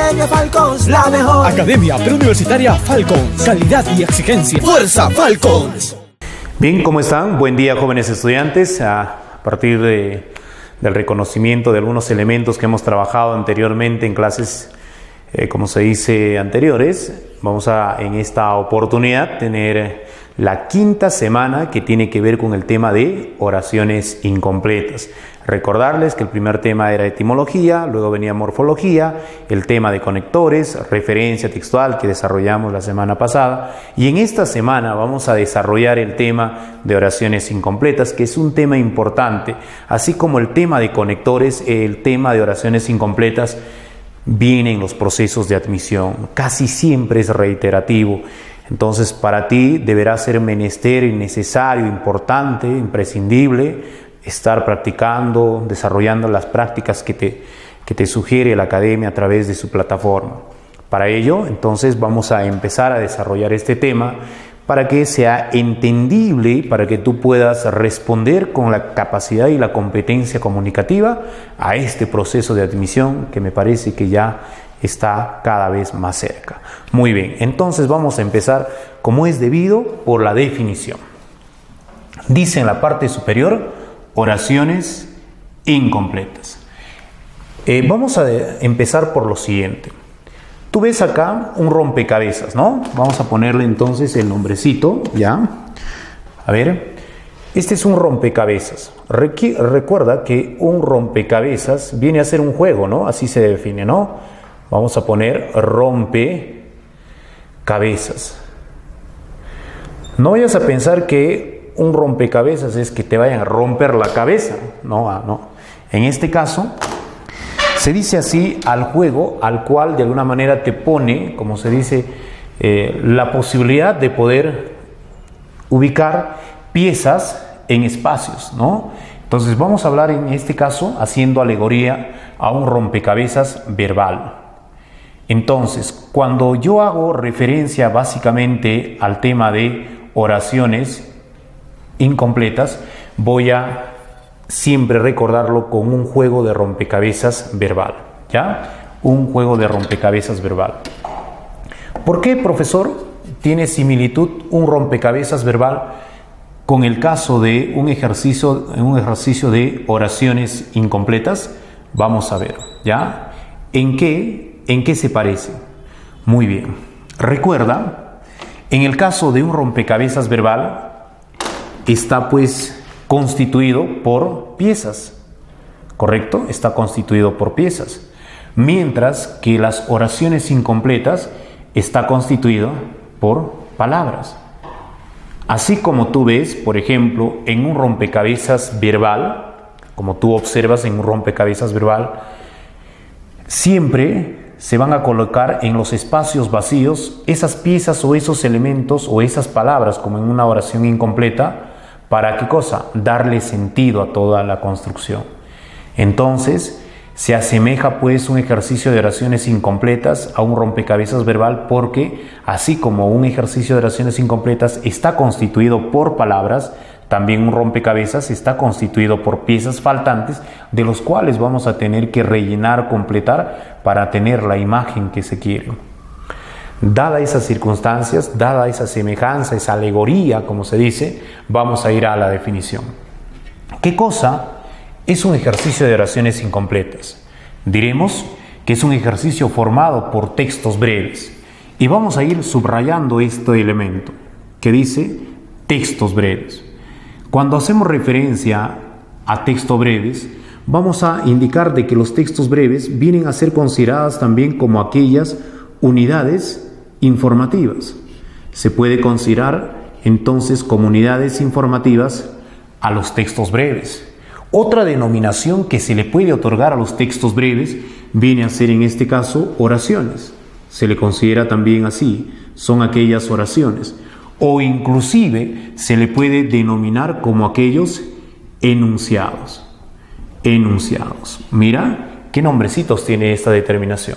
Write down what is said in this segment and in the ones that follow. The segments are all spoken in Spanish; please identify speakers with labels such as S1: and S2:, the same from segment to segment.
S1: Academia Falcons, la mejor.
S2: Academia Preuniversitaria Falcons. Calidad y exigencia. ¡Fuerza Falcons!
S3: Bien, ¿cómo están? Buen día, jóvenes estudiantes. A partir del reconocimiento de algunos elementos que hemos trabajado anteriormente en clases, como se dice, anteriores, vamos a, en esta oportunidad, tener la quinta semana que tiene que ver con el tema de oraciones incompletas. Recordarles que el primer tema era etimología, luego venía morfología, el tema de conectores, referencia textual que desarrollamos la semana pasada, y en esta semana vamos a desarrollar el tema de oraciones incompletas, que es un tema importante, así como el tema de conectores. El tema de oraciones incompletas viene en los procesos de admisión, casi siempre es reiterativo. Entonces, para ti deberá ser menester necesario, importante, imprescindible, estar practicando, desarrollando las prácticas que te sugiere la Academia a través de su plataforma. Para ello, entonces, vamos a empezar a desarrollar este tema para que sea entendible, para que tú puedas responder con la capacidad y la competencia comunicativa a este proceso de admisión que me parece que ya está cada vez más cerca. Muy bien, entonces vamos a empezar como es debido por la definición. Dice en la parte superior, oraciones incompletas. Vamos a empezar por lo siguiente. Tú ves acá un rompecabezas, ¿no? Vamos a ponerle entonces el nombrecito, ¿ya? A ver, este es un rompecabezas. Recuerda que un rompecabezas viene a ser un juego, ¿no? Así se define, ¿no? Vamos a poner rompecabezas. No vayas a pensar que un rompecabezas es que te vayan a romper la cabeza. No, no. En este caso, se dice así al juego al cual de alguna manera te pone, como se dice, la posibilidad de poder ubicar piezas en espacios, ¿no? Entonces vamos a hablar en este caso haciendo alegoría a un rompecabezas verbal. Entonces, cuando yo hago referencia básicamente al tema de oraciones incompletas, voy a siempre recordarlo con un juego de rompecabezas verbal, ¿ya? Un juego de rompecabezas verbal. ¿Por qué, profesor, tiene similitud un rompecabezas verbal con el caso de un ejercicio de oraciones incompletas? Vamos a ver, ¿ya? ¿En qué se parece? Muy bien. Recuerda, en el caso de un rompecabezas verbal, está pues constituido por piezas, ¿correcto? Está constituido por piezas. Mientras que las oraciones incompletas está constituido por palabras. Así como tú ves, por ejemplo, en un rompecabezas verbal, como tú observas en un rompecabezas verbal, siempre se van a colocar en los espacios vacíos esas piezas o esos elementos o esas palabras, como en una oración incompleta. ¿Para qué cosa? Darle sentido a toda la construcción. Entonces, se asemeja pues un ejercicio de oraciones incompletas a un rompecabezas verbal, porque así como un ejercicio de oraciones incompletas está constituido por palabras, también un rompecabezas está constituido por piezas faltantes, de los cuales vamos a tener que rellenar, completar para tener la imagen que se quiere. Dada esas circunstancias, dada esa semejanza, esa alegoría, como se dice, vamos a ir a la definición. ¿Qué cosa es un ejercicio de oraciones incompletas? Diremos que es un ejercicio formado por textos breves. Y vamos a ir subrayando este elemento que dice textos breves. Cuando hacemos referencia a textos breves, vamos a indicar de que los textos breves vienen a ser consideradas también como aquellas unidades informativas. Se puede considerar entonces como unidades informativas a los textos breves. Otra denominación que se le puede otorgar a los textos breves viene a ser en este caso oraciones. Se le considera también así, son aquellas oraciones. O inclusive se le puede denominar como aquellos enunciados. Enunciados. Mira qué nombrecitos tiene esta determinación.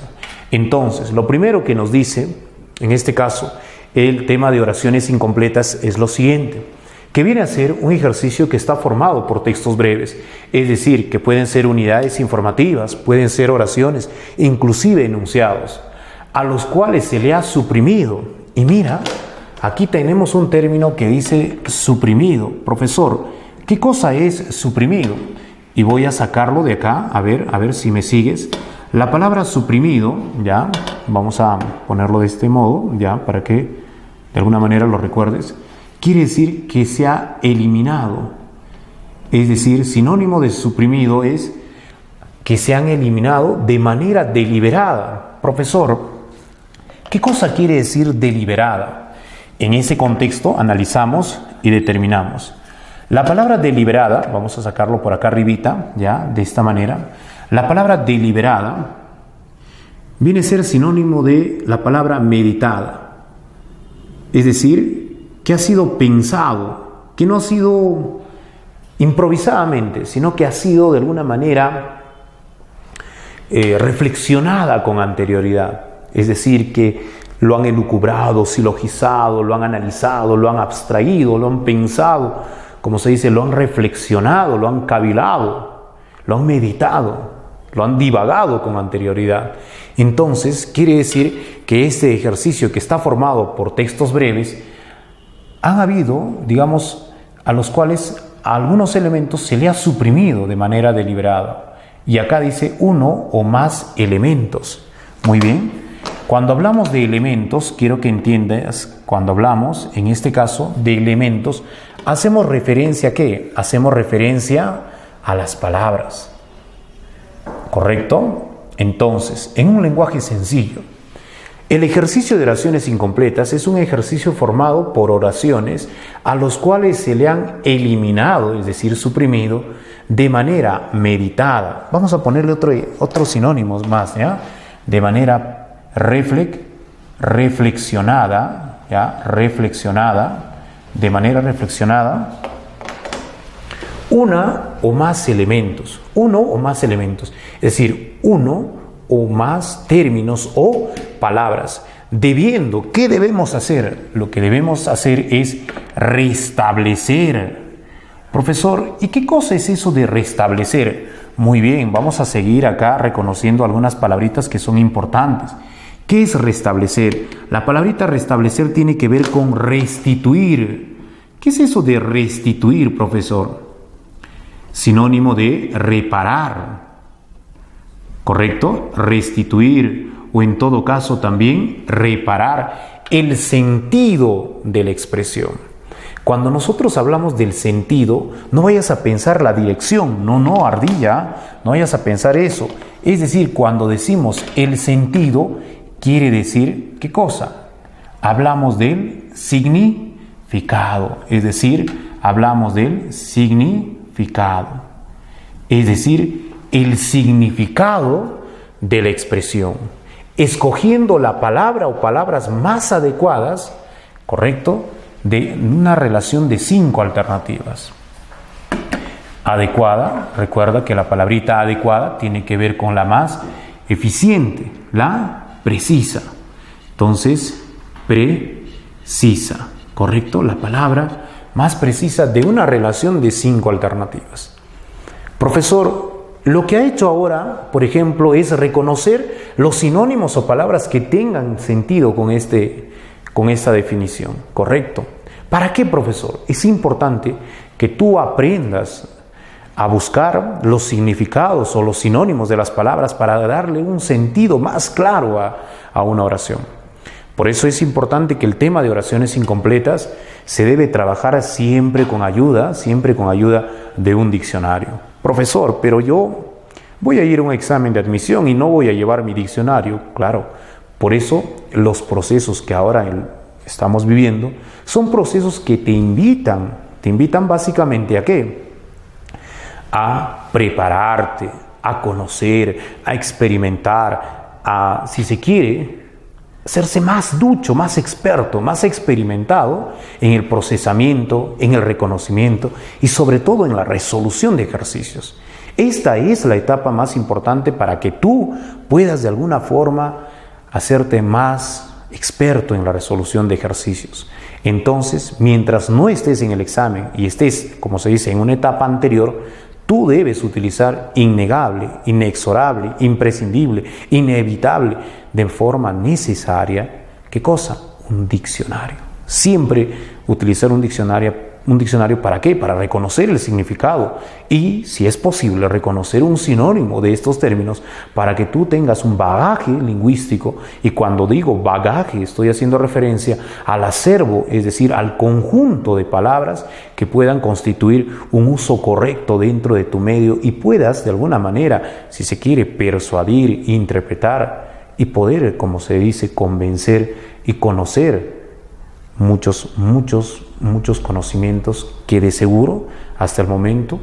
S3: Entonces, lo primero que nos dice, en este caso, el tema de oraciones incompletas es lo siguiente. que viene a ser un ejercicio que está formado por textos breves, es decir, que pueden ser unidades informativas, pueden ser oraciones, inclusive enunciados, a los cuales se le ha suprimido. Y mira, aquí tenemos un término que dice suprimido. Profesor, ¿qué cosa es suprimido? Y voy a sacarlo de acá, a ver si me sigues. La palabra suprimido, ya, vamos a ponerlo de este modo, ya, para que de alguna manera lo recuerdes, quiere decir que se ha eliminado. Es decir, sinónimo de suprimido es que se han eliminado de manera deliberada. Profesor, ¿qué cosa quiere decir deliberada? En ese contexto analizamos y determinamos. La palabra deliberada, vamos a sacarlo por acá arribita, ya, de esta manera. La palabra deliberada viene a ser sinónimo de la palabra meditada. Es decir, que ha sido pensado, que no ha sido improvisadamente, sino que ha sido de alguna manera reflexionada con anterioridad. Es decir, que lo han elucubrado, silogizado, lo han analizado, lo han abstraído, lo han pensado, como se dice, lo han reflexionado, lo han cavilado, lo han meditado, lo han divagado con anterioridad. Entonces, quiere decir que este ejercicio que está formado por textos breves, han habido, digamos, a los cuales a algunos elementos se le ha suprimido de manera deliberada. Y acá dice uno o más elementos. Muy bien. Cuando hablamos de elementos, quiero que entiendas, cuando hablamos, en este caso, de elementos, hacemos referencia ¿a qué? Hacemos referencia a las palabras. ¿Correcto? Entonces, en un lenguaje sencillo, el ejercicio de oraciones incompletas es un ejercicio formado por oraciones a los cuales se le han eliminado, es decir, suprimido, de manera meditada. Vamos a ponerle otros sinónimos más, ¿ya? De manera reflexionada, ¿ya? De manera reflexionada, uno o más elementos, es decir, uno o más términos o palabras. Debiendo, ¿qué debemos hacer? Lo que debemos hacer es restablecer. Profesor, ¿y qué cosa es eso de restablecer? Muy bien, vamos a seguir acá reconociendo algunas palabritas que son importantes. ¿Qué es restablecer? La palabrita restablecer tiene que ver con restituir. ¿Qué es eso de restituir, profesor? Sinónimo de reparar. ¿Correcto? Restituir, o en todo caso también reparar el sentido de la expresión. Cuando nosotros hablamos del sentido, no vayas a pensar la dirección, no, ardilla, no vayas a pensar eso. Es decir, cuando decimos el sentido, quiere decir, ¿qué cosa? Hablamos del significado, es decir, hablamos del significado, es decir, el significado de la expresión, escogiendo la palabra o palabras más adecuadas, ¿correcto?, de una relación de 5 alternativas. Adecuada, recuerda que la palabrita adecuada tiene que ver con la más eficiente, la precisa. Entonces, precisa, ¿correcto? La palabra más precisa de una relación de 5 alternativas. Profesor, lo que ha hecho ahora, por ejemplo, es reconocer los sinónimos o palabras que tengan sentido con esta definición, ¿correcto? ¿Para qué, profesor? Es importante que tú aprendas a buscar los significados o los sinónimos de las palabras para darle un sentido más claro a una oración. Por eso es importante que el tema de oraciones incompletas se debe trabajar siempre con ayuda de un diccionario. Profesor, pero yo voy a ir a un examen de admisión y no voy a llevar mi diccionario. Claro, por eso los procesos que ahora estamos viviendo son procesos que te invitan básicamente ¿a qué? A prepararte, a conocer, a experimentar, a, si se quiere, hacerse más ducho, más experto, más experimentado en el procesamiento, en el reconocimiento y sobre todo en la resolución de ejercicios. Esta es la etapa más importante para que tú puedas de alguna forma hacerte más experto en la resolución de ejercicios. Entonces, mientras no estés en el examen y estés, como se dice, en una etapa anterior, tú debes utilizar innegable, inexorable, imprescindible, inevitable, de forma necesaria, ¿qué cosa? Un diccionario. Siempre utilizar un diccionario. ¿Un diccionario para qué? Para reconocer el significado y, si es posible, reconocer un sinónimo de estos términos para que tú tengas un bagaje lingüístico. Y cuando digo bagaje, estoy haciendo referencia al acervo, es decir, al conjunto de palabras que puedan constituir un uso correcto dentro de tu medio y puedas, de alguna manera, si se quiere, persuadir, interpretar y poder, como se dice, convencer y conocer muchos conocimientos que de seguro hasta el momento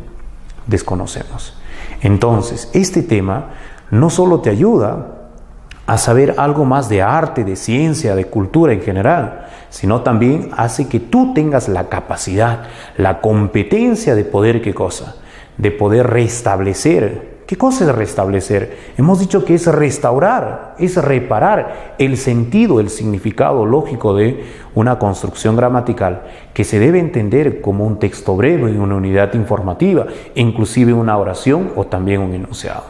S3: desconocemos. Entonces, este tema no solo te ayuda a saber algo más de arte, de ciencia, de cultura en general, sino también hace que tú tengas la capacidad, la competencia de poder, ¿qué cosa? De poder restablecer. ¿Qué cosa es restablecer? Hemos dicho que es restaurar, es reparar el sentido, el significado lógico de una construcción gramatical que se debe entender como un texto breve, una unidad informativa, inclusive una oración o también un enunciado.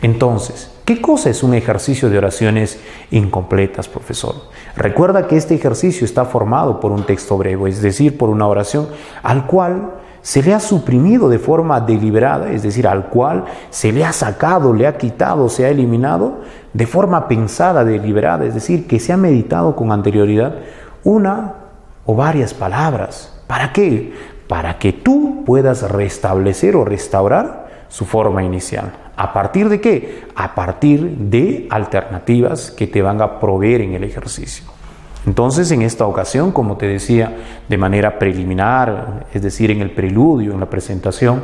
S3: Entonces, ¿qué cosa es un ejercicio de oraciones incompletas, profesor? Recuerda que este ejercicio está formado por un texto breve, es decir, por una oración al cual se le ha suprimido de forma deliberada, es decir, al cual se le ha sacado, le ha quitado, se ha eliminado de forma pensada, deliberada, es decir, que se ha meditado con anterioridad una o varias palabras. ¿Para qué? Para que tú puedas restablecer o restaurar su forma inicial. ¿A partir de qué? A partir de alternativas que te van a proveer en el ejercicio. Entonces, en esta ocasión, como te decía, de manera preliminar, es decir, en el preludio, en la presentación,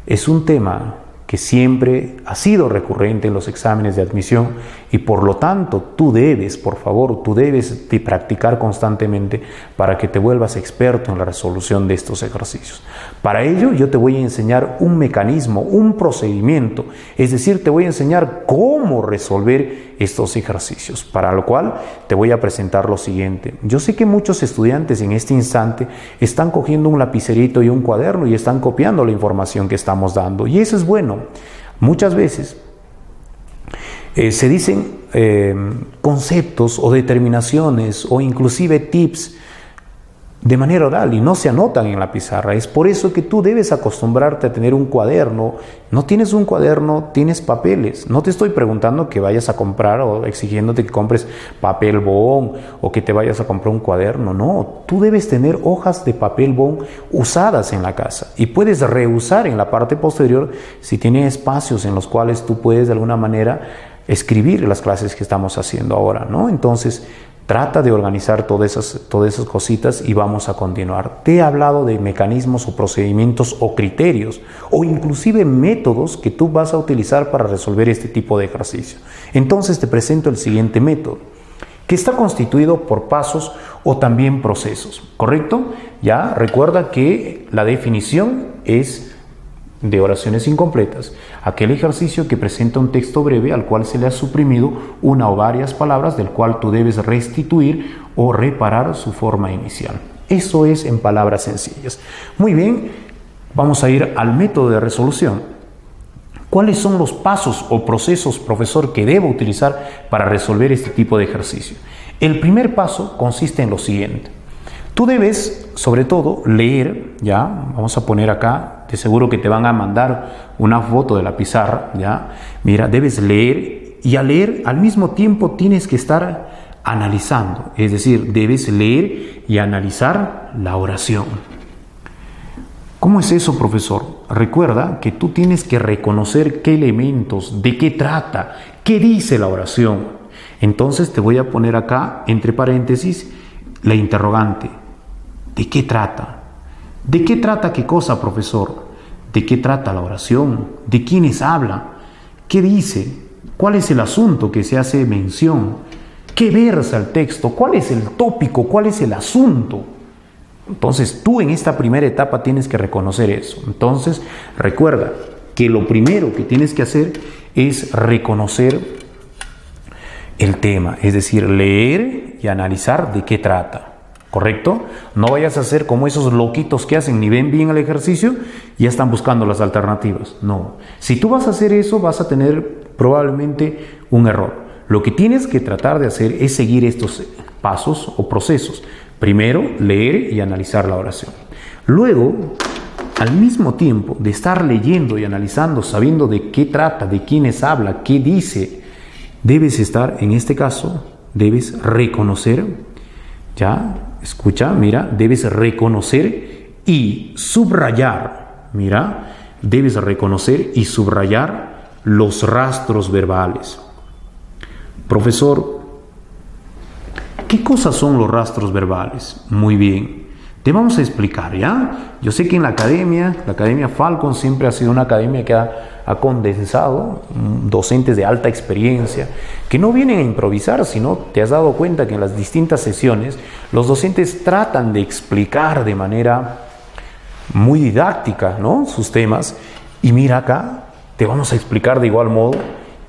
S3: es un tema que siempre ha sido recurrente en los exámenes de admisión y por lo tanto tú debes, por favor, tú debes de practicar constantemente para que te vuelvas experto en la resolución de estos ejercicios. Para ello yo te voy a enseñar un mecanismo, un procedimiento, es decir, te voy a enseñar cómo resolver estos ejercicios, para lo cual te voy a presentar lo siguiente. Yo sé que muchos estudiantes en este instante están cogiendo un lapicerito y un cuaderno y están copiando la información que estamos dando y eso es bueno. Muchas veces se dicen conceptos o determinaciones o inclusive tips de manera oral y no se anotan en la pizarra. Es por eso que tú debes acostumbrarte a tener un cuaderno. No tienes un cuaderno, tienes papeles. No te estoy preguntando que vayas a comprar o exigiéndote que compres papel bond o que te vayas a comprar un cuaderno. No, tú debes tener hojas de papel bond usadas en la casa y puedes reusar en la parte posterior si tienes espacios en los cuales tú puedes de alguna manera escribir las clases que estamos haciendo ahora, ¿no? Entonces, trata de organizar todas esas cositas y vamos a continuar. Te he hablado de mecanismos o procedimientos o criterios o inclusive métodos que tú vas a utilizar para resolver este tipo de ejercicio. Entonces te presento el siguiente método, que está constituido por pasos o también procesos, ¿correcto? Ya recuerda que la definición es de oraciones incompletas, aquel ejercicio que presenta un texto breve al cual se le ha suprimido una o varias palabras del cual tú debes restituir o reparar su forma inicial. Eso es en palabras sencillas. Muy bien, vamos a ir al método de resolución. ¿Cuáles son los pasos o procesos, profesor, que debo utilizar para resolver este tipo de ejercicio? El primer paso consiste en lo siguiente. Tú debes, sobre todo, leer, ya, vamos a poner acá, de seguro que te van a mandar una foto de la pizarra, ya, mira, debes leer y al leer al mismo tiempo tienes que estar analizando, es decir, debes leer y analizar la oración. ¿Cómo es eso, profesor? Recuerda que tú tienes que reconocer qué elementos, de qué trata, qué dice la oración. Entonces te voy a poner acá, entre paréntesis, la interrogante. ¿De qué trata? ¿De qué trata qué cosa, profesor? ¿De qué trata la oración? ¿De quiénes habla? ¿Qué dice? ¿Cuál es el asunto que se hace mención? ¿Qué versa el texto? ¿Cuál es el tópico? ¿Cuál es el asunto? Entonces, tú en esta primera etapa tienes que reconocer eso. Entonces, recuerda que lo primero que tienes que hacer es reconocer el tema, es decir, leer y analizar de qué trata. ¿correcto? No vayas a ser como esos loquitos que hacen ni ven bien el ejercicio y ya están buscando las alternativas. No. Si tú vas a hacer eso, vas a tener probablemente un error. Lo que tienes que tratar de hacer es seguir estos pasos o procesos. Primero, leer y analizar la oración. Luego, al mismo tiempo de estar leyendo y analizando, sabiendo de qué trata, de quiénes habla, qué dice, debes estar, en este caso, debes reconocer, ya, escucha, mira, debes reconocer y subrayar, mira, debes reconocer y subrayar los rastros verbales. Profesor, ¿qué cosas son los rastros verbales? Muy bien, te vamos a explicar, ¿ya? Yo sé que en la academia Falcon siempre ha sido una academia que ha condensado docentes de alta experiencia, que no vienen a improvisar, sino te has dado cuenta que en las distintas sesiones los docentes tratan de explicar de manera muy didáctica, ¿no?, sus temas. Y mira acá, te vamos a explicar de igual modo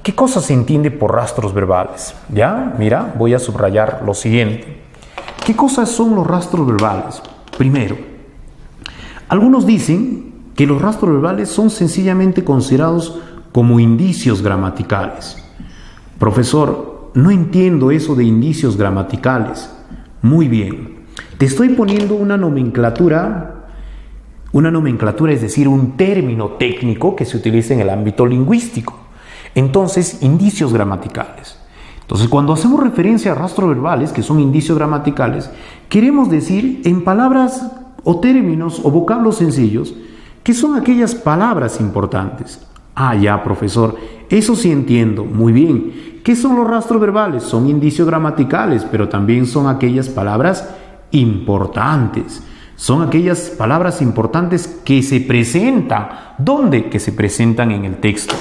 S3: qué cosa se entiende por rastros verbales, ¿ya? Mira, voy a subrayar lo siguiente. ¿Qué cosas son los rastros verbales? Primero, algunos dicen que los rastros verbales son sencillamente considerados como indicios gramaticales. Profesor, no entiendo eso de indicios gramaticales. Muy bien, te estoy poniendo una nomenclatura, es decir, un término técnico que se utiliza en el ámbito lingüístico. Entonces, indicios gramaticales. Entonces, cuando hacemos referencia a rastros verbales, que son indicios gramaticales, queremos decir en palabras o términos o vocablos sencillos, que son aquellas palabras importantes. Ah, ya, profesor, eso sí entiendo. Muy bien. ¿Qué son los rastros verbales? Son indicios gramaticales, pero también son aquellas palabras importantes. Son aquellas palabras importantes que se presentan. ¿Dónde? Que se presentan en el texto.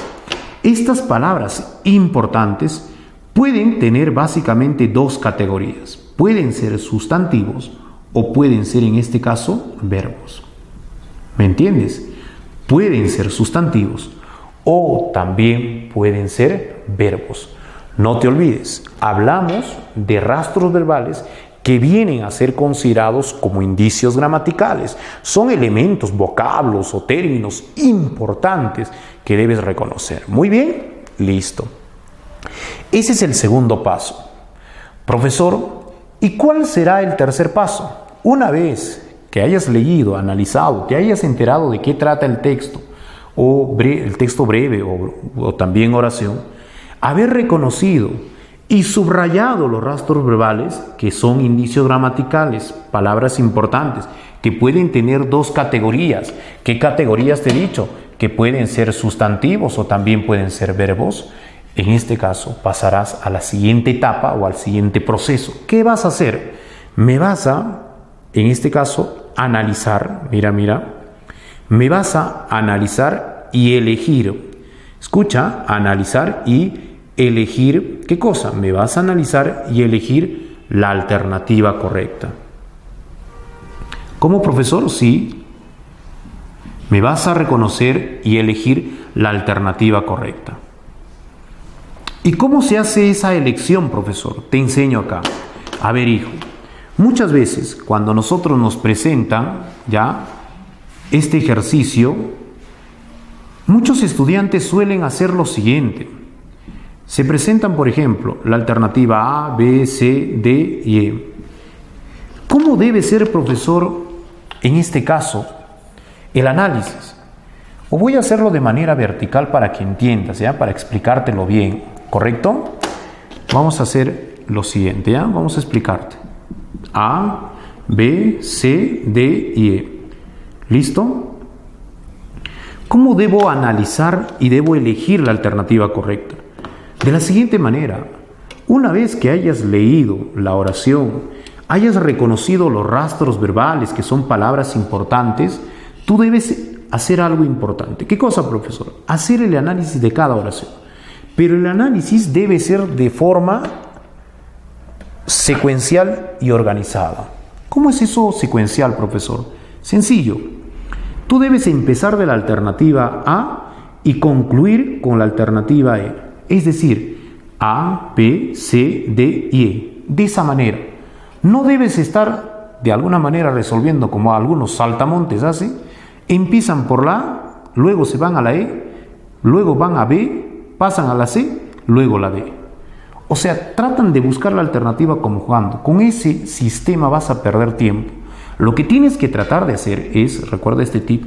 S3: Estas palabras importantes pueden tener básicamente dos categorías. Pueden ser sustantivos o pueden ser, en este caso, verbos. ¿Me entiendes? Pueden ser sustantivos o también pueden ser verbos. No te olvides, hablamos de rastros verbales que vienen a ser considerados como indicios gramaticales. Son elementos, vocablos o términos importantes que debes reconocer. Muy bien, listo. Ese es el segundo paso. Profesor, ¿y cuál será el tercer paso? Una vez que hayas leído, analizado, te hayas enterado de qué trata el texto, o el texto breve o también oración, haber reconocido y subrayado los rastros verbales, que son indicios gramaticales, palabras importantes, que pueden tener dos categorías. ¿Qué categorías te he dicho? Que pueden ser sustantivos o también pueden ser verbos. En este caso pasarás a la siguiente etapa o al siguiente proceso. ¿Qué vas a hacer? Me vas a, en este caso, analizar, mira, me vas a analizar y elegir. Escucha, analizar y elegir, ¿qué cosa? Me vas a analizar y elegir la alternativa correcta. ¿Cómo, profesor? Sí. Me vas a reconocer y elegir la alternativa correcta. ¿Y cómo se hace esa elección, profesor? Te enseño acá. A ver, hijo, muchas veces cuando nosotros nos presentan ya este ejercicio, muchos estudiantes suelen hacer lo siguiente. Se presentan, por ejemplo, la alternativa A, B, C, D y E. ¿Cómo debe ser, profesor, en este caso, el análisis? O voy a hacerlo de manera vertical para que entiendas, ¿ya? Para explicártelo bien, ¿correcto? Vamos a hacer lo siguiente, ¿ya? Vamos a explicarte. A, B, C, D y E. ¿Listo? ¿Cómo debo analizar y debo elegir la alternativa correcta? De la siguiente manera. Una vez que hayas leído la oración, hayas reconocido los rastros verbales, que son palabras importantes, tú debes hacer algo importante. ¿Qué cosa, profesor? Hacer el análisis de cada oración. Pero el análisis debe ser de forma secuencial y organizada. ¿Cómo es eso secuencial, profesor? Sencillo. Tú debes empezar de la alternativa A y concluir con la alternativa E. Es decir, A, B, C, D y E. De esa manera. No debes estar de alguna manera resolviendo como algunos saltamontes hacen, empiezan por la A, luego se van a la E, luego van a B, pasan a la C, luego la D. O sea, tratan de buscar la alternativa como jugando. Con ese sistema vas a perder tiempo. Lo que tienes que tratar de hacer es, recuerda este tip,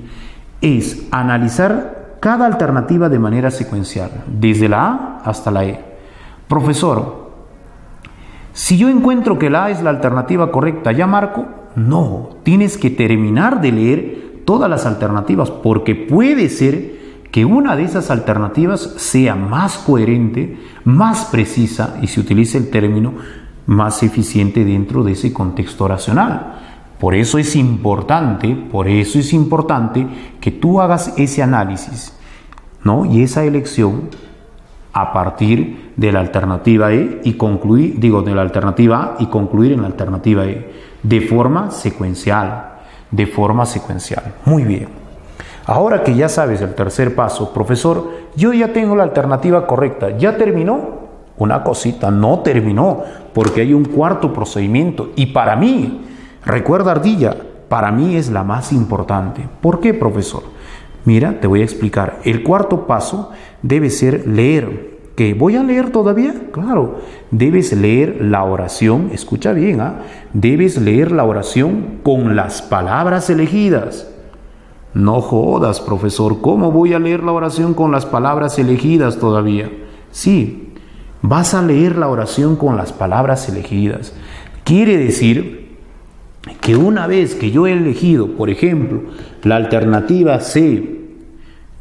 S3: es analizar cada alternativa de manera secuencial, desde la A hasta la E. Profesor, si yo encuentro que la A es la alternativa correcta, ¿ya marco? No, tienes que terminar de leer todas las alternativas, porque puede ser que una de esas alternativas sea más coherente, más precisa y se utilice el término más eficiente dentro de ese contexto oracional. Por eso es importante que tú hagas ese análisis, ¿no? Y esa elección a partir de la alternativa E y concluir, de la alternativa A y concluir en la alternativa E, de forma secuencial. Muy bien. Ahora que ya sabes el tercer paso, profesor, yo ya tengo la alternativa correcta. ¿Ya terminó? Una cosita, no terminó, porque hay un cuarto procedimiento. Y para mí, recuerda Ardilla, para mí es la más importante. ¿Por qué, profesor? Mira, te voy a explicar. El cuarto paso debe ser leer. ¿Qué? ¿Voy a leer todavía? Claro, debes leer la oración, escucha bien, debes leer la oración con las palabras elegidas. No jodas, profesor, ¿cómo voy a leer la oración con las palabras elegidas todavía? Sí, vas a leer la oración con las palabras elegidas. Quiere decir que una vez que yo he elegido, por ejemplo, la alternativa C,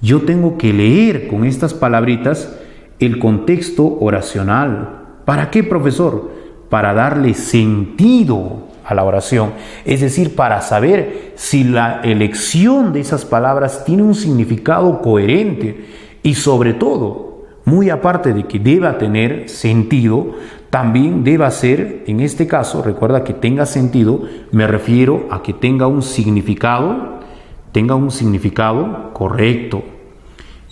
S3: yo tengo que leer con estas palabritas el contexto oracional. ¿Para qué, profesor? Para darle sentido a la oración, es decir, para saber si la elección de esas palabras tiene un significado coherente y sobre todo, muy aparte de que deba tener sentido, también deba ser, en este caso, recuerda que tenga sentido, me refiero a que tenga un significado correcto.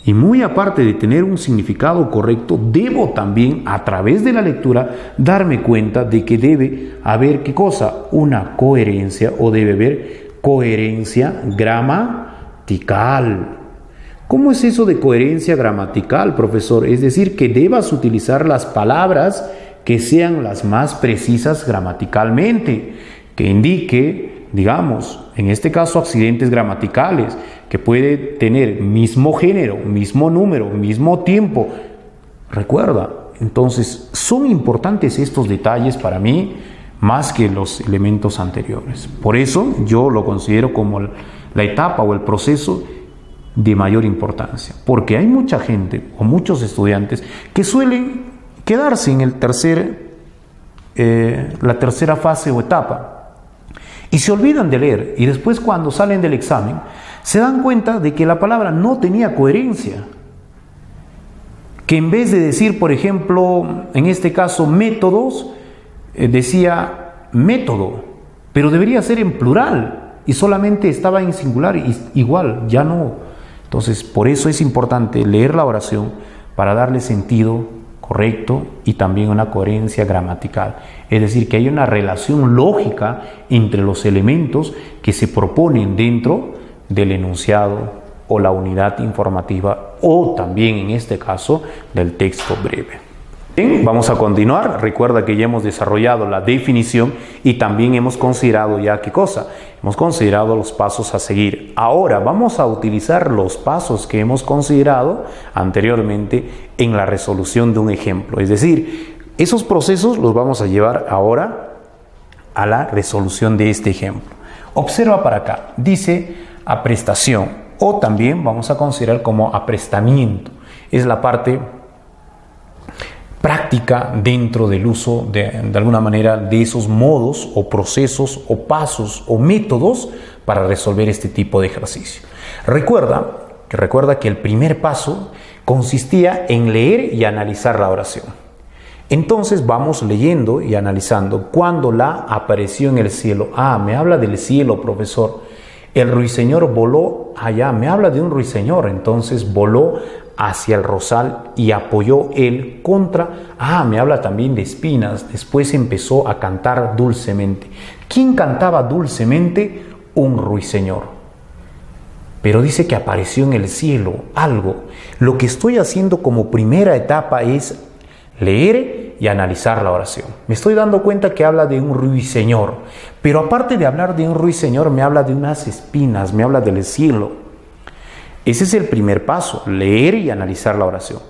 S3: Y muy aparte de tener un significado correcto, debo también, a través de la lectura, darme cuenta de que debe haber, ¿qué cosa? Una coherencia, o debe haber coherencia gramatical. ¿Cómo es eso de coherencia gramatical, profesor? Es decir, que debas utilizar las palabras que sean las más precisas gramaticalmente, que indique, digamos, en este caso, accidentes gramaticales, que puede tener mismo género, mismo número, mismo tiempo. Recuerda, entonces, son importantes estos detalles para mí, más que los elementos anteriores. Por eso, yo lo considero como la etapa o el proceso de mayor importancia, porque hay mucha gente o muchos estudiantes que suelen quedarse en la tercera fase o etapa, y se olvidan de leer, y después cuando salen del examen se dan cuenta de que la palabra no tenía coherencia, que en vez de decir, por ejemplo, en este caso métodos, decía método, pero debería ser en plural y solamente estaba en singular, y igual, ya no. Entonces, por eso es importante leer la oración para darle sentido correcto y también una coherencia gramatical. Es decir, que hay una relación lógica entre los elementos que se proponen dentro del enunciado o la unidad informativa, o también en este caso del texto breve. Bien, vamos a continuar. Recuerda que ya hemos desarrollado la definición y también hemos considerado ya ¿qué cosa? Hemos considerado los pasos a seguir. Ahora vamos a utilizar los pasos que hemos considerado anteriormente en la resolución de un ejemplo. Es decir, esos procesos los vamos a llevar ahora a la resolución de este ejemplo. Observa para acá, dice aprestación, o también vamos a considerar como aprestamiento. Es la parte práctica dentro del uso de alguna manera de esos modos o procesos o pasos o métodos para resolver este tipo de ejercicio. Recuerda que el primer paso consistía en leer y analizar la oración. Entonces vamos leyendo y analizando. Cuando la apareció en el cielo, me habla del cielo, profesor. El ruiseñor voló allá, me habla de un ruiseñor, entonces voló hacia el rosal y apoyó él contra... me habla también de espinas. Después empezó a cantar dulcemente. ¿Quién cantaba dulcemente? Un ruiseñor. Pero dice que apareció en el cielo algo. Lo que estoy haciendo como primera etapa es leer y analizar la oración. Me estoy dando cuenta que habla de un ruiseñor. Pero aparte de hablar de un ruiseñor, me habla de unas espinas, me habla del cielo. Ese es el primer paso, leer y analizar la oración.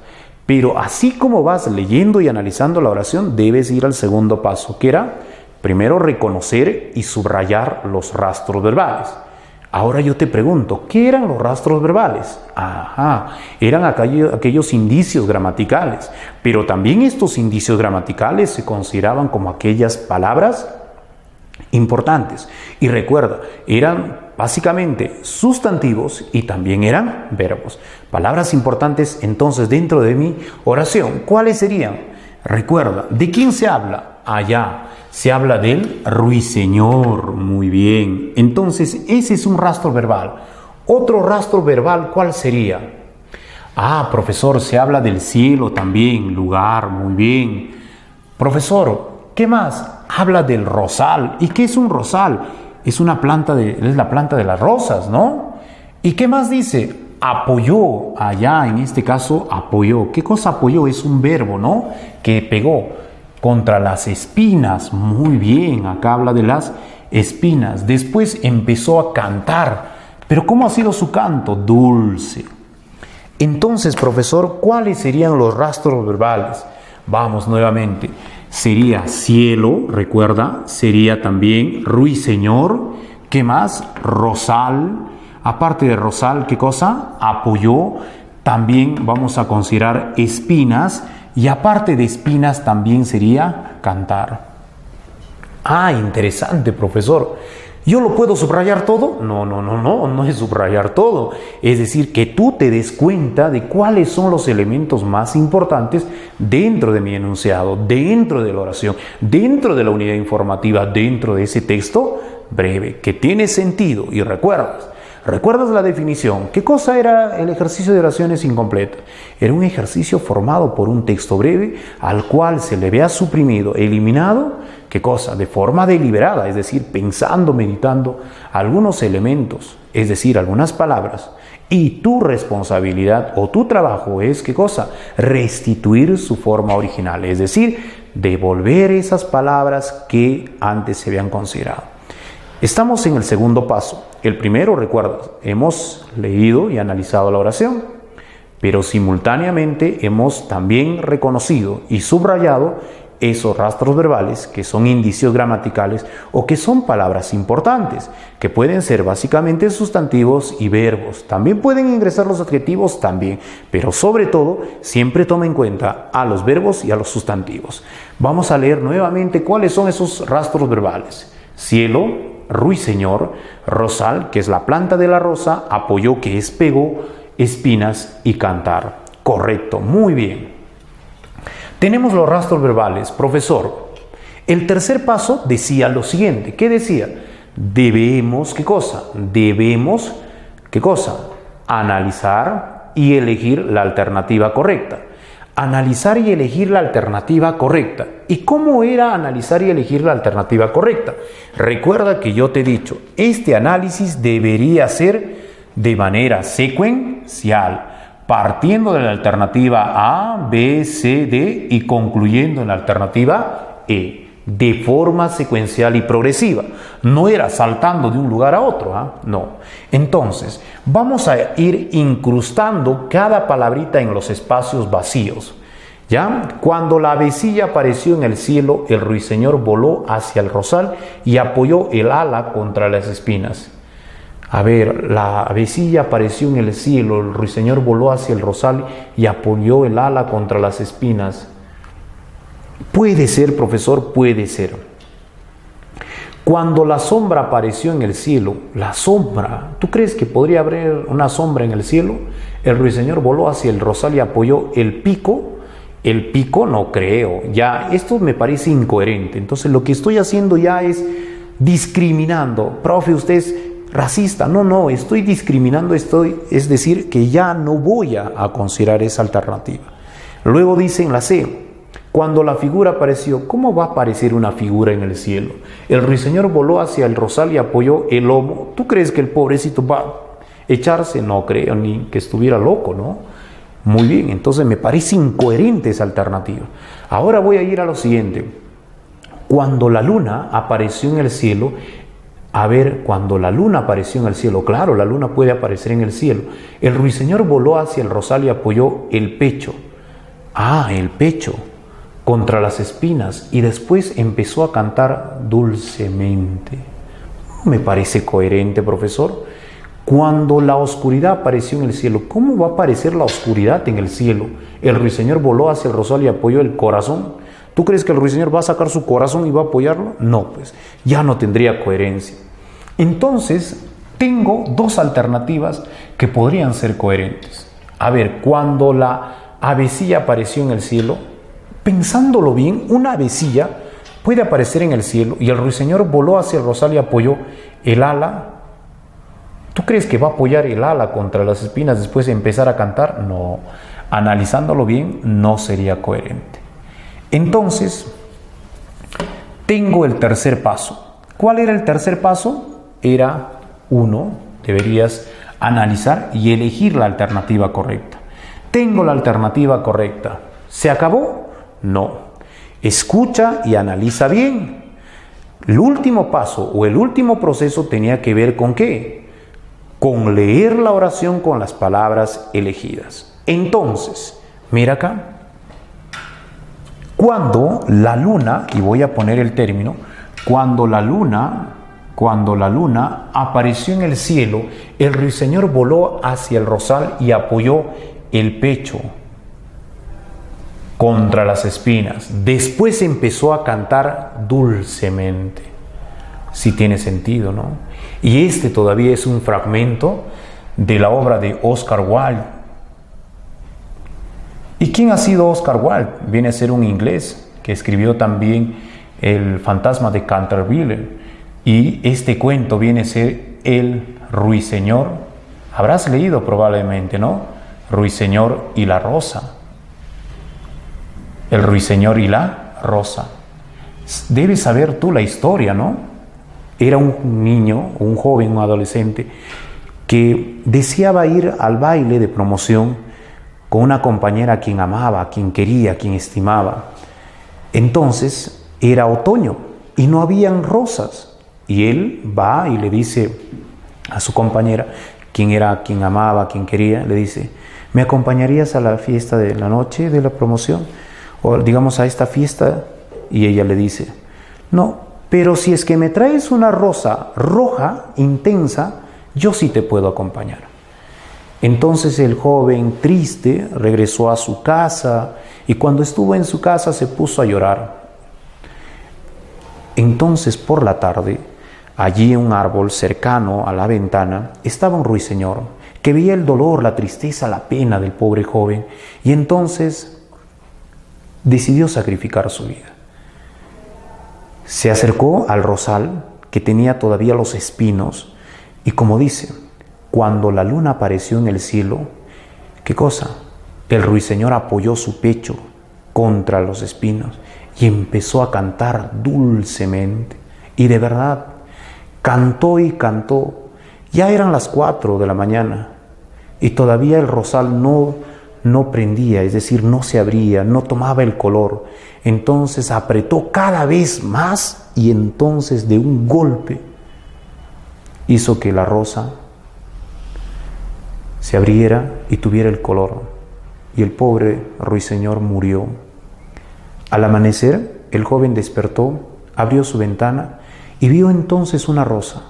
S3: Pero así como vas leyendo y analizando la oración, debes ir al segundo paso, que era primero reconocer y subrayar los rastros verbales. Ahora yo te pregunto, ¿qué eran los rastros verbales? Eran aquellos indicios gramaticales, pero también estos indicios gramaticales se consideraban como aquellas palabras importantes. Y recuerda, eran básicamente sustantivos y también eran verbos. Palabras importantes entonces dentro de mi oración. ¿Cuáles serían? Recuerda, ¿de quién se habla? Allá se habla del ruiseñor. Muy bien. Entonces ese es un rastro verbal. Otro rastro verbal, ¿cuál sería? Profesor, se habla del cielo también, lugar. Muy bien. Profesor, ¿qué más? Habla del rosal. ¿Y qué es un rosal? Es la planta de las rosas, ¿no? ¿Y qué más dice? Apoyó, allá en este caso apoyó. ¿Qué cosa apoyó? Es un verbo, ¿no? Que pegó contra las espinas. Muy bien, acá habla de las espinas. Después empezó a cantar. ¿Pero cómo ha sido su canto? Dulce. Entonces, profesor, ¿cuáles serían los rastros verbales? Vamos nuevamente. Sería cielo, recuerda, sería también ruiseñor, ¿qué más? Rosal, aparte de rosal, ¿qué cosa? Apoyó, también vamos a considerar espinas, y aparte de espinas también sería cantar. Interesante, profesor. ¿Yo lo puedo subrayar todo? No es subrayar todo. Es decir, que tú te des cuenta de cuáles son los elementos más importantes dentro de mi enunciado, dentro de la oración, dentro de la unidad informativa, dentro de ese texto breve, que tiene sentido. Y recuerdas la definición. ¿Qué cosa era el ejercicio de oraciones incompletas? Era un ejercicio formado por un texto breve al cual se le había suprimido, eliminado, ¿qué cosa? De forma deliberada, es decir, pensando, meditando algunos elementos, es decir, algunas palabras. Y tu responsabilidad o tu trabajo es, ¿qué cosa? Restituir su forma original, es decir, devolver esas palabras que antes se habían considerado. Estamos en el segundo paso. El primero, recuerda, hemos leído y analizado la oración, pero simultáneamente hemos también reconocido y subrayado esos rastros verbales que son indicios gramaticales o que son palabras importantes, que pueden ser básicamente sustantivos y verbos. También pueden ingresar los adjetivos también, pero sobre todo siempre toma en cuenta a los verbos y a los sustantivos. Vamos a leer nuevamente cuáles son esos rastros verbales. Cielo, ruiseñor, rosal, que es la planta de la rosa, apoyó, que es pegó, espinas y cantar. Correcto, muy bien. Tenemos los rastros verbales. Profesor, el tercer paso decía lo siguiente. ¿Qué decía? Debemos, ¿qué cosa? Debemos, ¿qué cosa? Analizar y elegir la alternativa correcta. Analizar y elegir la alternativa correcta. ¿Y cómo era analizar y elegir la alternativa correcta? Recuerda que yo te he dicho, este análisis debería ser de manera secuencial, partiendo de la alternativa A, B, C, D y concluyendo en la alternativa E, de forma secuencial y progresiva. No era saltando de un lugar a otro, no. Entonces, vamos a ir incrustando cada palabrita en los espacios vacíos. ¿Ya? Cuando la avecilla apareció en el cielo, el ruiseñor voló hacia el rosal y apoyó el ala contra las espinas. A ver, la avecilla apareció en el cielo, el ruiseñor voló hacia el rosal y apoyó el ala contra las espinas. Puede ser, profesor, puede ser. Cuando la sombra apareció en el cielo, la sombra, ¿tú crees que podría haber una sombra en el cielo? El ruiseñor voló hacia el rosal y apoyó el pico. El pico no creo, ya esto me parece incoherente. Entonces lo que estoy haciendo ya es discriminando. Profe, usted racista. No, estoy discriminando, es decir, que ya no voy a considerar esa alternativa. Luego dice en la C, cuando la figura apareció, ¿cómo va a aparecer una figura en el cielo? El ruiseñor voló hacia el rosal y apoyó el lomo. ¿Tú crees que el pobrecito va a echarse? No creo, ni que estuviera loco, ¿no? Muy bien, entonces me parece incoherente esa alternativa. Ahora voy a ir a lo siguiente. Cuando la luna apareció en el cielo, cuando la luna apareció en el cielo, claro, la luna puede aparecer en el cielo. El ruiseñor voló hacia el rosal y apoyó el pecho. El pecho contra las espinas y después empezó a cantar dulcemente. Me parece coherente, profesor. Cuando la oscuridad apareció en el cielo, ¿cómo va a aparecer la oscuridad en el cielo? El ruiseñor voló hacia el rosal y apoyó el corazón. ¿Tú crees que el ruiseñor va a sacar su corazón y va a apoyarlo? No, pues ya no tendría coherencia. Entonces, tengo dos alternativas que podrían ser coherentes. A ver, cuando la avecilla apareció en el cielo, pensándolo bien, una avecilla puede aparecer en el cielo y el ruiseñor voló hacia el rosal y apoyó el ala. ¿Tú crees que va a apoyar el ala contra las espinas después de empezar a cantar? No, analizándolo bien, no sería coherente. Entonces, tengo el tercer paso. ¿Cuál era el tercer paso? Era 1, deberías analizar y elegir la alternativa correcta. Tengo la alternativa correcta. ¿Se acabó? No. Escucha y analiza bien. El último paso o el último proceso tenía que ver ¿con qué? Con leer la oración con las palabras elegidas. Entonces, mira acá. Cuando la luna, y voy a poner el término, cuando la luna apareció en el cielo, el ruiseñor voló hacia el rosal y apoyó el pecho contra las espinas. Después empezó a cantar dulcemente. Sí tiene sentido, ¿no? Y este todavía es un fragmento de la obra de Oscar Wilde. ¿Y quién ha sido Oscar Wilde? Viene a ser un inglés que escribió también El fantasma de Canterville. Y este cuento viene a ser El ruiseñor. Habrás leído probablemente, ¿no? Ruiseñor y la rosa. El ruiseñor y la rosa. Debes saber tú la historia, ¿no? Era un niño, un joven, un adolescente, que deseaba ir al baile de promoción con una compañera a quien amaba, a quien quería, a quien estimaba. Entonces era otoño y no habían rosas. Y él va y le dice a su compañera, a quien amaba, a quien quería, le dice: ¿me acompañarías a la fiesta de la noche de la promoción? O digamos a esta fiesta. Y ella le dice: no, pero si es que me traes una rosa roja, intensa, yo sí te puedo acompañar. Entonces el joven, triste, regresó a su casa y cuando estuvo en su casa se puso a llorar. Entonces por la tarde, allí en un árbol cercano a la ventana, estaba un ruiseñor que veía el dolor, la tristeza, la pena del pobre joven y entonces decidió sacrificar su vida. Se acercó al rosal que tenía todavía los espinos y como dice, cuando la luna apareció en el cielo, ¿qué cosa? El ruiseñor apoyó su pecho contra los espinos y empezó a cantar dulcemente. Y de verdad, cantó y cantó. Ya eran las 4 de la mañana y todavía el rosal no prendía, es decir, no se abría, no tomaba el color. Entonces apretó cada vez más y entonces de un golpe hizo que la rosa se abriera y tuviera el color. Y el pobre ruiseñor murió. Al amanecer, el joven despertó, abrió su ventana y vio entonces una rosa.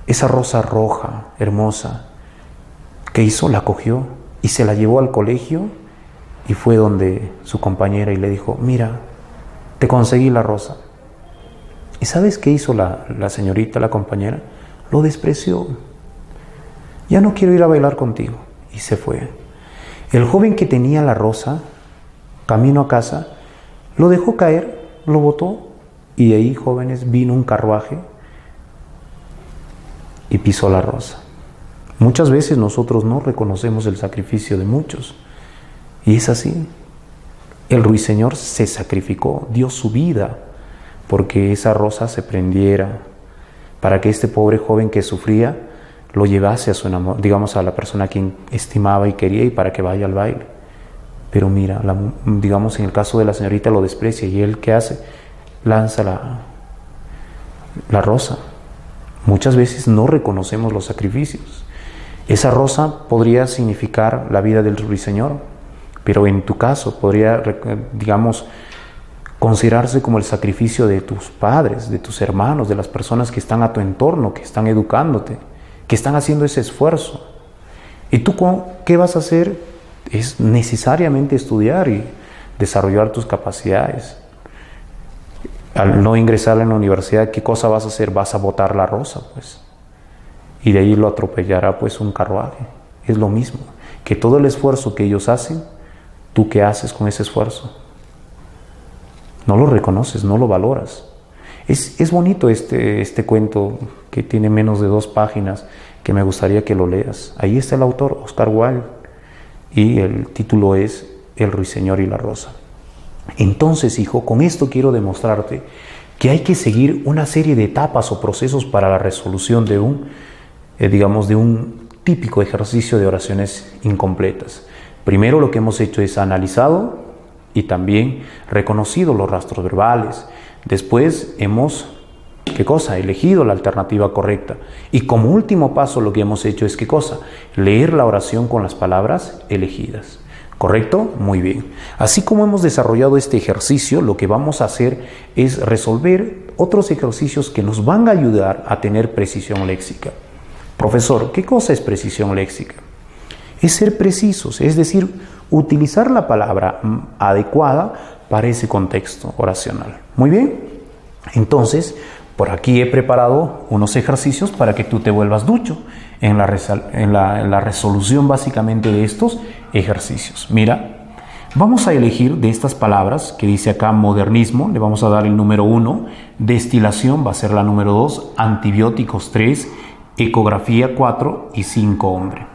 S3: Esa rosa roja, hermosa, ¿qué hizo? La cogió y se la llevó al colegio y fue donde su compañera y le dijo: mira, te conseguí la rosa. ¿Y sabes qué hizo la señorita, la compañera? Lo despreció. Ya no quiero ir a bailar contigo. Y se fue. El joven que tenía la rosa, camino a casa, lo dejó caer, lo botó y de ahí, jóvenes, vino un carruaje y pisó la rosa. Muchas veces nosotros no reconocemos el sacrificio de muchos. Y es así. El ruiseñor se sacrificó, dio su vida porque esa rosa se prendiera, para que este pobre joven que sufría lo llevase a su enamorado, digamos a la persona a quien estimaba y quería, y para que vaya al baile. Pero mira, digamos en el caso de la señorita lo desprecia, y él ¿qué hace? Lanza la rosa. Muchas veces no reconocemos los sacrificios. Esa rosa podría significar la vida del ruiseñor, pero en tu caso podría, digamos, considerarse como el sacrificio de tus padres, de tus hermanos, de las personas que están a tu entorno, que están educándote, que están haciendo ese esfuerzo. ¿Y tú qué vas a hacer? Es necesariamente estudiar y desarrollar tus capacidades. Al no ingresar en la universidad, ¿qué cosa vas a hacer? Vas a botar la rosa, pues. Y de ahí lo atropellará, pues, un carruaje. Es lo mismo. Que todo el esfuerzo que ellos hacen, ¿tú qué haces con ese esfuerzo? No lo reconoces, no lo valoras. Es bonito este cuento que tiene menos de 2 páginas, que me gustaría que lo leas. Ahí está el autor, Oscar Wilde, y el título es El ruiseñor y la rosa. Entonces, hijo, con esto quiero demostrarte que hay que seguir una serie de etapas o procesos para la resolución de un típico ejercicio de oraciones incompletas. Primero lo que hemos hecho es analizado y también reconocido los rastros verbales. Después hemos, ¿qué cosa? Elegido la alternativa correcta. Y como último paso lo que hemos hecho es, ¿qué cosa? Leer la oración con las palabras elegidas. ¿Correcto? Muy bien. Así como hemos desarrollado este ejercicio, lo que vamos a hacer es resolver otros ejercicios que nos van a ayudar a tener precisión léxica. Profesor, ¿qué cosa es precisión léxica? Es ser precisos, es decir, utilizar la palabra adecuada para ese contexto oracional. Muy bien. Entonces, por aquí he preparado unos ejercicios para que tú te vuelvas ducho en la resolución básicamente de estos ejercicios. Mira, vamos a elegir de estas palabras que dice acá modernismo, le vamos a dar el número 1, destilación va a ser la número 2, antibióticos 3, ecografía 4 y 5 hombre.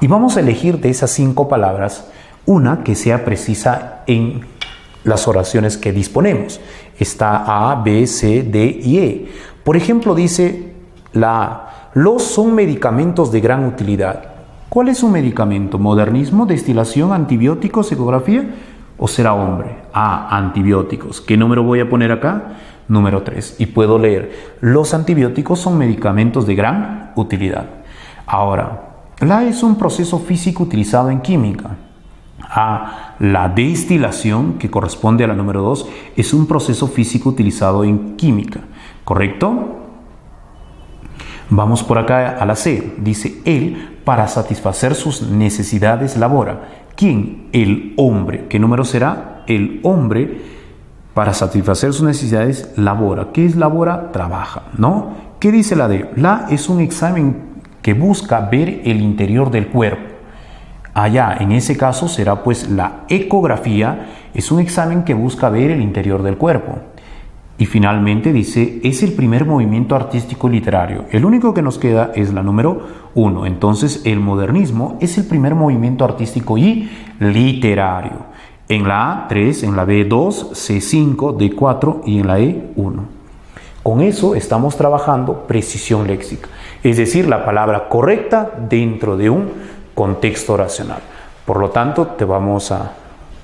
S3: Y vamos a elegir de esas 5 palabras una que sea precisa en las oraciones que disponemos. Está A, B, C, D y E. Por ejemplo, dice la A. Los son medicamentos de gran utilidad. ¿Cuál es un medicamento? ¿Modernismo, destilación, antibióticos, ecografía? ¿O será hombre? A, antibióticos. ¿Qué número voy a poner acá? Número 3. Y puedo leer, los antibióticos son medicamentos de gran utilidad. Ahora, la es un proceso físico utilizado en química. A, la destilación, que corresponde a la número 2, es un proceso físico utilizado en química. ¿Correcto? Vamos por acá a la C. Dice, él, para satisfacer sus necesidades, labora. ¿Quién? El hombre. ¿Qué número será? El hombre, para satisfacer sus necesidades, labora. ¿Qué es labora? Trabaja, ¿no? ¿Qué dice la D? La es un examen que busca ver el interior del cuerpo. Allá, en ese caso, será pues la ecografía, es un examen que busca ver el interior del cuerpo. Y finalmente dice, es el primer movimiento artístico literario. El único que nos queda es la número 1. Entonces, el modernismo es el primer movimiento artístico y literario. En la A, 3, en la B, 2, C, 5, D, 4 y en la E, 1. Con eso estamos trabajando precisión léxica, es decir, la palabra correcta dentro de un contexto oracional. Por lo tanto, te vamos a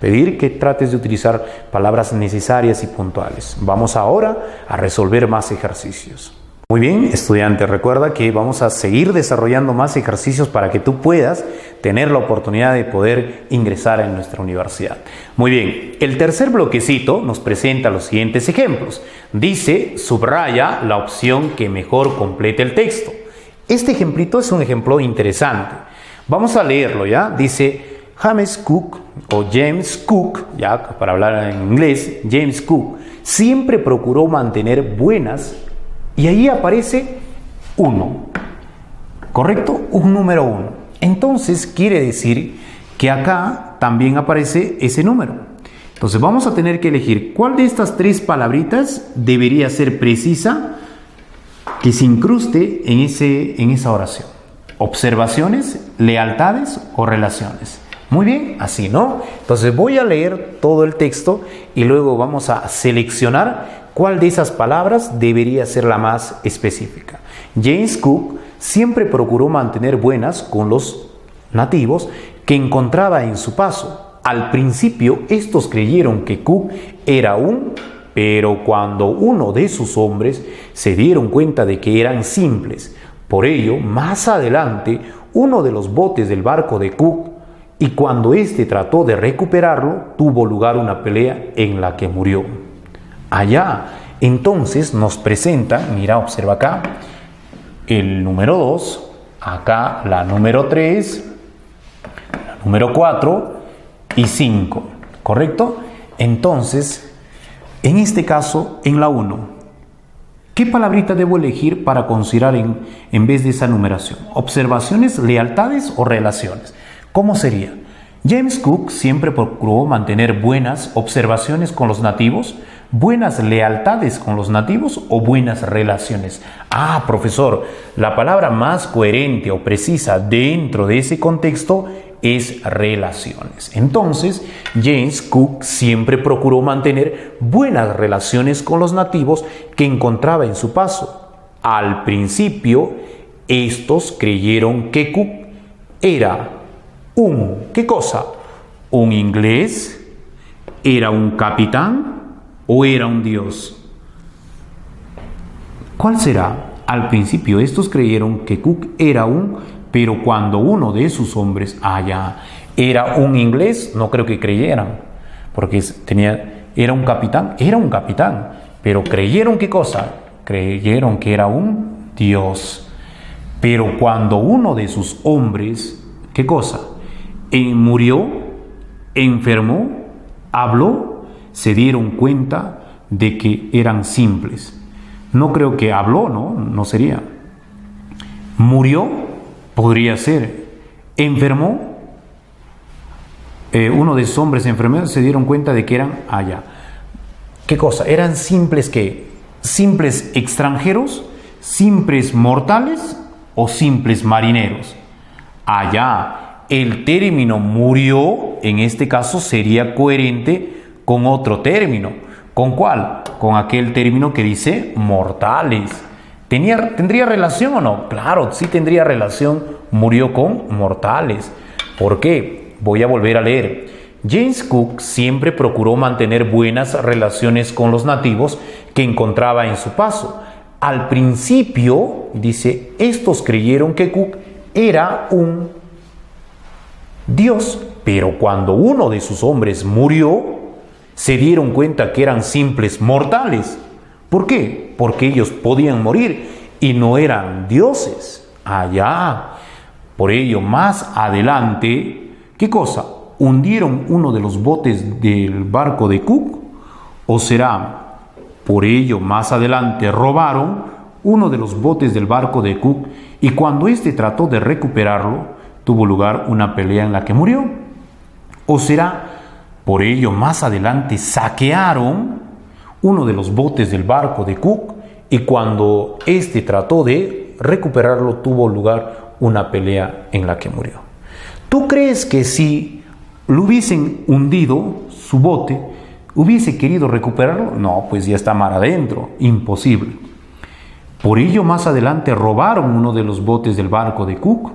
S3: pedir que trates de utilizar palabras necesarias y puntuales. Vamos ahora a resolver más ejercicios. Muy bien, estudiante, recuerda que vamos a seguir desarrollando más ejercicios para que tú puedas tener la oportunidad de poder ingresar en nuestra universidad. Muy bien, el tercer bloquecito nos presenta los siguientes ejemplos. Dice, subraya la opción que mejor complete el texto. Este ejemplito es un ejemplo interesante. Vamos a leerlo, ¿ya? Dice, James Cook o James Cook, ya para hablar en inglés, James Cook, siempre procuró mantener buenas, y ahí aparece 1, ¿correcto? Un número 1. Entonces quiere decir que acá también aparece ese número. Entonces vamos a tener que elegir cuál de estas 3 palabritas debería ser precisa que se incruste en esa oración. Observaciones, lealtades o relaciones. Muy bien, así, ¿no? Entonces voy a leer todo el texto y luego vamos a seleccionar cuál de esas palabras debería ser la más específica. James Cook siempre procuró mantener buenas con los nativos que encontraba en su paso. Al principio, estos creyeron que Cook era pero cuando uno de sus hombres se dieron cuenta de que eran simples. Por ello, más adelante, uno de los botes del barco de Cook, y cuando éste trató de recuperarlo, tuvo lugar una pelea en la que murió. Allá, entonces, nos presentan, mira, observa acá, el número 2, acá la número 3, la número 4 y 5, ¿correcto? Entonces, en este caso, en la 1, ¿qué palabrita debo elegir para considerar en vez de esa numeración? ¿Observaciones, lealtades o relaciones? ¿Cómo sería? James Cook siempre procuró mantener buenas observaciones con los nativos, buenas lealtades con los nativos o buenas relaciones. Ah, profesor, la palabra más coherente o precisa dentro de ese contexto es relaciones. Entonces, James Cook siempre procuró mantener buenas relaciones con los nativos que encontraba en su paso. Al principio, estos creyeron que Cook era ¿qué cosa? ¿Un inglés? ¿Era un capitán? ¿O era un dios? ¿Cuál será? Al principio estos creyeron que Cook era pero cuando uno de sus hombres era un inglés, no creo que creyeran, porque era un capitán, pero creyeron ¿qué cosa? Creyeron que era un dios. Pero cuando uno de sus hombres, ¿qué cosa? Murió, enfermó, habló, se dieron cuenta de que eran simples. No creo que habló, no sería. Murió, podría ser. Enfermó, uno de sus hombres enfermó, se dieron cuenta de que eran ¿Qué cosa? ¿Eran simples qué? ¿Simples extranjeros? ¿Simples mortales? ¿O simples marineros? El término murió, en este caso, sería coherente con otro término. ¿Con cuál? Con aquel término que dice mortales. ¿Tendría relación o no? Claro, sí tendría relación. Murió con mortales. ¿Por qué? Voy a volver a leer. James Cook siempre procuró mantener buenas relaciones con los nativos que encontraba en su paso. Al principio, dice, estos creyeron que Cook era un dios, pero cuando uno de sus hombres murió, se dieron cuenta que eran simples mortales. ¿Por qué? Porque ellos podían morir y no eran dioses. Por ello, más adelante, ¿qué cosa? ¿Hundieron uno de los botes del barco de Cook? ¿O será, por ello, más adelante robaron uno de los botes del barco de Cook y cuando éste trató de recuperarlo, tuvo lugar una pelea en la que murió? ¿O será, por ello, más adelante saquearon uno de los botes del barco de Cook y cuando éste trató de recuperarlo, tuvo lugar una pelea en la que murió? ¿Tú crees que si lo hubiesen hundido su bote, hubiese querido recuperarlo? No, pues ya está mar adentro, imposible. Por ello, más adelante robaron uno de los botes del barco de Cook.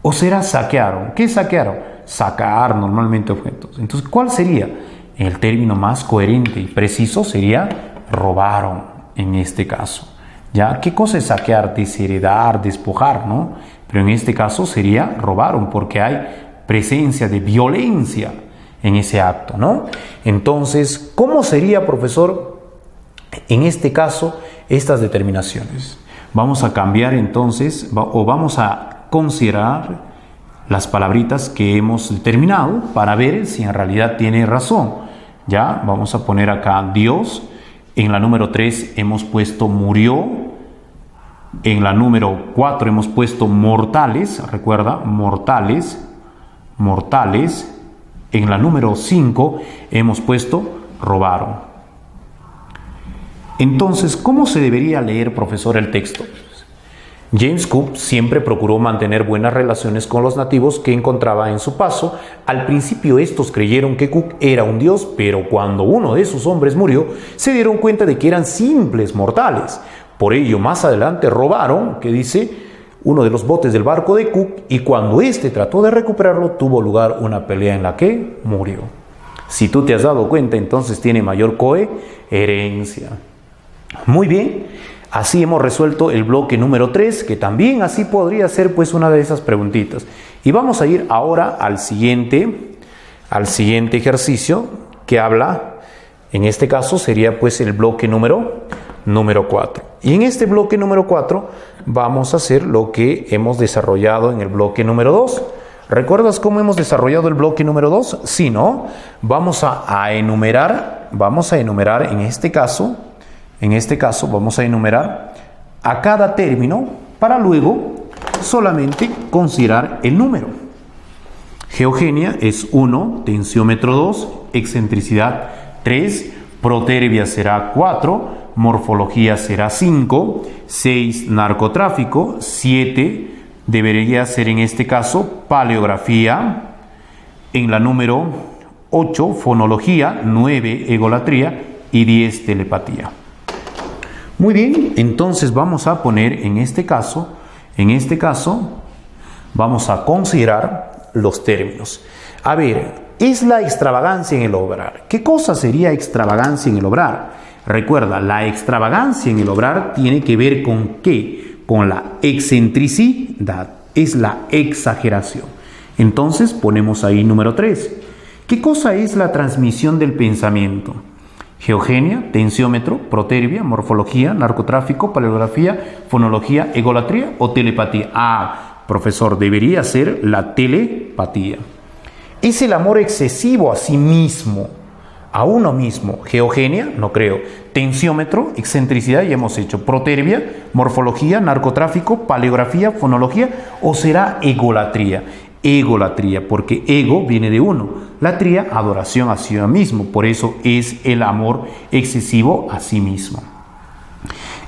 S3: ¿O será saquearon? ¿Qué saquearon? Sacar normalmente objetos. Entonces, ¿cuál sería? El término más coherente y preciso sería robaron en este caso. ¿Ya? ¿Qué cosa es saquear? Desheredar, despojar, ¿no? Pero en este caso sería robaron porque hay presencia de violencia en ese acto, ¿no? Entonces, ¿cómo sería, profesor, en este caso, estas determinaciones? Vamos a cambiar entonces, o vamos a considerar las palabritas que hemos determinado para ver si en realidad tiene razón. Ya, vamos a poner acá Dios. En la número 3 hemos puesto murió. En la número 4 hemos puesto mortales. Recuerda, mortales. En la número 5 hemos puesto robaron. Entonces, ¿cómo se debería leer, profesor, el texto? James Cook siempre procuró mantener buenas relaciones con los nativos que encontraba en su paso. Al principio estos creyeron que Cook era un dios, pero cuando uno de sus hombres murió, se dieron cuenta de que eran simples mortales. Por ello, más adelante robaron, que dice, uno de los botes del barco de Cook, y cuando éste trató de recuperarlo, tuvo lugar una pelea en la que murió. Si tú te has dado cuenta, entonces tiene mayor coherencia. Muy bien, así hemos resuelto el bloque número 3, que también así podría ser pues una de esas preguntitas. Y vamos a ir ahora al siguiente ejercicio que habla, en este caso sería pues el bloque número 4. Y en este bloque número 4 vamos a hacer lo que hemos desarrollado en el bloque número 2. ¿Recuerdas cómo hemos desarrollado el bloque número 2? Sí, ¿no? Vamos a enumerar en este caso vamos a enumerar a cada término para luego solamente considerar el número. Geogenia es 1, tensiómetro 2, excentricidad 3, protervia será 4, morfología será 5, 6 narcotráfico, 7 debería ser en este caso paleografía, en la número 8 fonología, 9 egolatría y 10 telepatía. Muy bien, entonces vamos a poner en este caso vamos a considerar los términos. A ver, es la extravagancia en el obrar. ¿Qué cosa sería extravagancia en el obrar? Recuerda, la extravagancia en el obrar tiene que ver con ¿qué? Con la excentricidad, es la exageración. Entonces ponemos ahí número 3. ¿Qué cosa es la transmisión del pensamiento? Geogenia, tensiómetro, protervia, morfología, narcotráfico, paleografía, fonología, egolatría o telepatía. Profesor, debería ser la telepatía. Es el amor excesivo a sí mismo, a uno mismo. Geogenia, no creo. Tensiómetro, excentricidad, ya hemos hecho. Protervia, morfología, narcotráfico, paleografía, fonología, o será egolatría. Egolatría, porque ego viene de uno. Latría, adoración a sí mismo. Por eso es el amor excesivo a sí mismo.